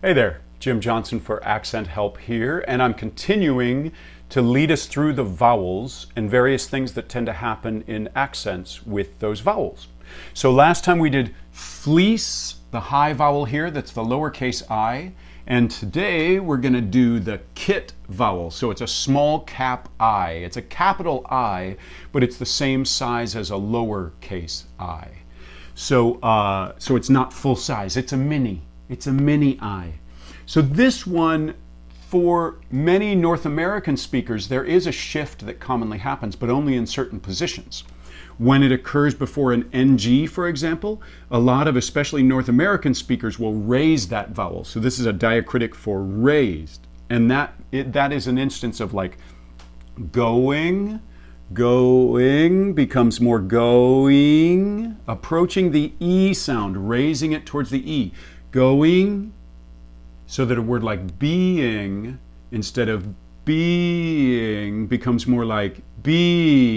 Hey there, Jim Johnson for Accent Help here, and I'm continuing to lead us through the vowels and various things that tend to happen in accents with those vowels. So last time we did fleece, the high vowel here, that's the lowercase I, and today we're going to do the kit vowel. So it's a small cap I. It's a capital I, but it's the same size as a lowercase I. So it's not full size. It's a mini. It's a mini I. So this one, for many North American speakers, there is a shift that commonly happens, but only in certain positions. When it occurs before an NG, for example, a lot of especially North American speakers will raise that vowel. So this is a diacritic for raised. And that is an instance of like going becomes more going, approaching the E sound, raising it towards the E. Going, so that a word like being instead of being becomes more like being.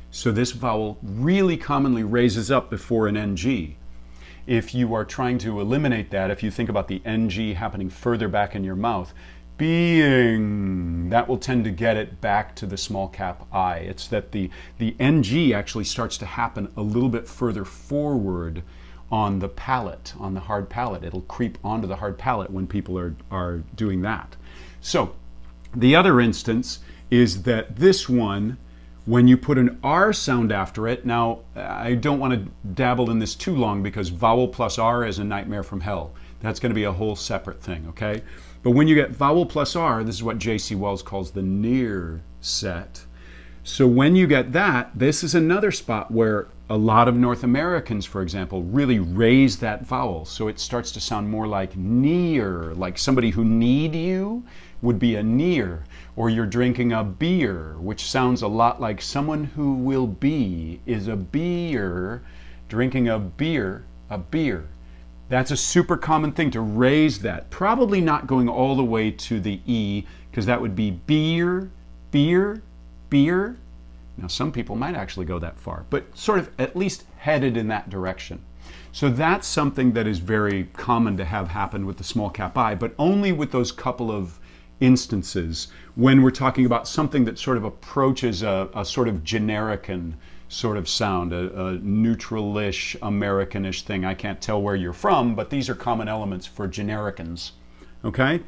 So this vowel really commonly raises up before an NG. If you are trying to eliminate that, if you think about the NG happening further back in your mouth, being, that will tend to get it back to the small cap I. It's that the NG actually starts to happen a little bit further forward on the palate, on the hard palate. It'll creep onto the hard palate when people are doing that. So the other instance is that this one, when you put an R sound after it, now I don't want to dabble in this too long because vowel plus R is a nightmare from hell. That's going to be a whole separate thing, okay? But when you get vowel plus R, this is what J.C. Wells calls the near set. So when you get that, this is another spot where a lot of North Americans, for example, really raise that vowel. So it starts to sound more like near, like somebody who need you would be a near. Or you're drinking a beer, which sounds a lot like someone who will be is a beer, drinking a beer, a beer. That's a super common thing to raise that. Probably not going all the way to the E, because that would be beer, beer, beer. Now some people might actually go that far, but sort of at least headed in that direction. So that's something that is very common to have happen with the small cap I, but only with those couple of instances when we're talking about something that sort of approaches a sort of generican sort of sound, a neutral-ish, Americanish thing. I can't tell where you're from, but these are common elements for genericans, okay?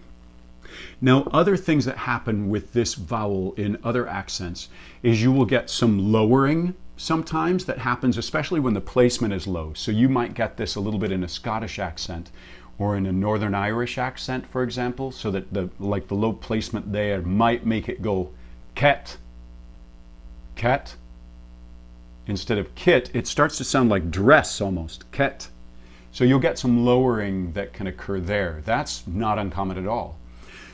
Now, other things that happen with this vowel in other accents is you will get some lowering sometimes that happens, especially when the placement is low. So you might get this a little bit in a Scottish accent or in a Northern Irish accent, for example, so that the low placement there might make it go ket, ket. Instead of kit, it starts to sound like dress almost, ket. So you'll get some lowering that can occur there. That's not uncommon at all.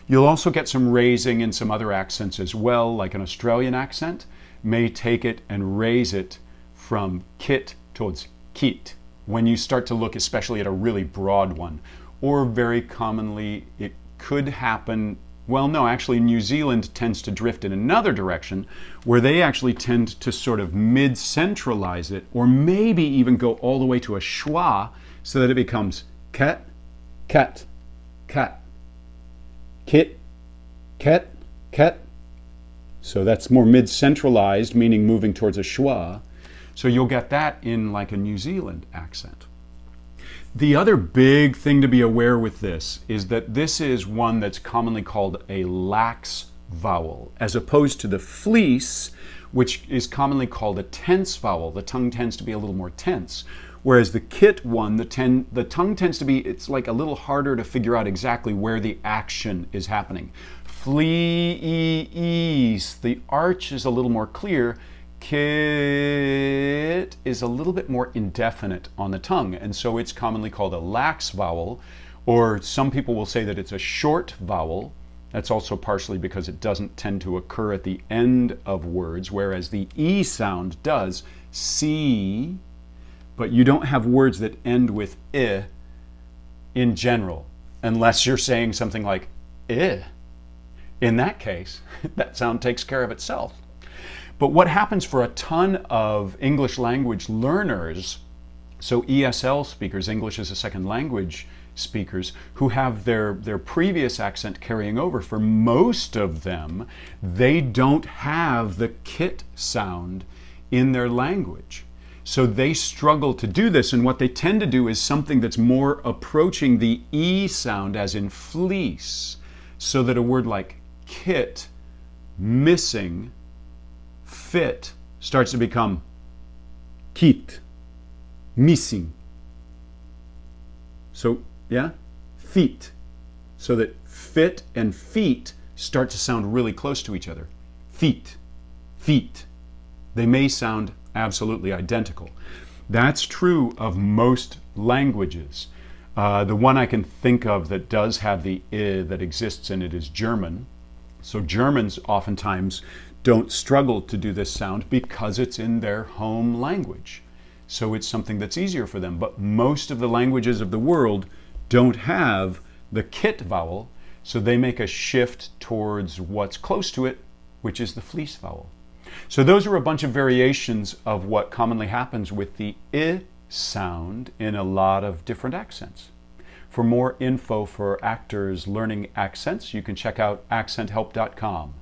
You'll also get some raising in some other accents as well, like an Australian accent may take it and raise it from kit towards keet when you start to look especially at a really broad one. Or very commonly it could happen, well no, actually New Zealand tends to drift in another direction where they actually tend to sort of mid-centralize it or maybe even go all the way to a schwa so that it becomes ket, ket, ket. Kit, ket, ket. So that's more mid-centralized, meaning moving towards a schwa. So you'll get that in like a New Zealand accent. The other big thing to be aware with this is that this is one that's commonly called a lax vowel, as opposed to the fleece, which is commonly called a tense vowel. The tongue tends to be a little more tense. Whereas the kit one, the tongue tends to be, it's like a little harder to figure out exactly where the action is happening. Fleece, the arch is a little more clear. Kit is a little bit more indefinite on the tongue, and so it's commonly called a lax vowel, or some people will say that it's a short vowel. That's also partially because it doesn't tend to occur at the end of words, whereas the E sound does. See, but you don't have words that end with I in general, unless you're saying something like I. In that case, that sound takes care of itself. But what happens for a ton of English language learners So ESL speakers, English as a second language speakers, who have their previous accent carrying over, for most of them, they don't have the kit sound in their language. So they struggle to do this, and what they tend to do is something that's more approaching the E sound, as in fleece, so that a word like kit, missing, fit, starts to become kit, missing. So, yeah, feet. So that fit and feet start to sound really close to each other. Feet, feet. They may sound absolutely identical. That's true of most languages. The one I can think of that does have the I that exists in it is German. So Germans oftentimes don't struggle to do this sound because it's in their home language. So it's something that's easier for them. But most of the languages of the world don't have the kit vowel, so they make a shift towards what's close to it, which is the fleece vowel. So those are a bunch of variations of what commonly happens with the I sound in a lot of different accents. For more info for actors learning accents, you can check out accenthelp.com.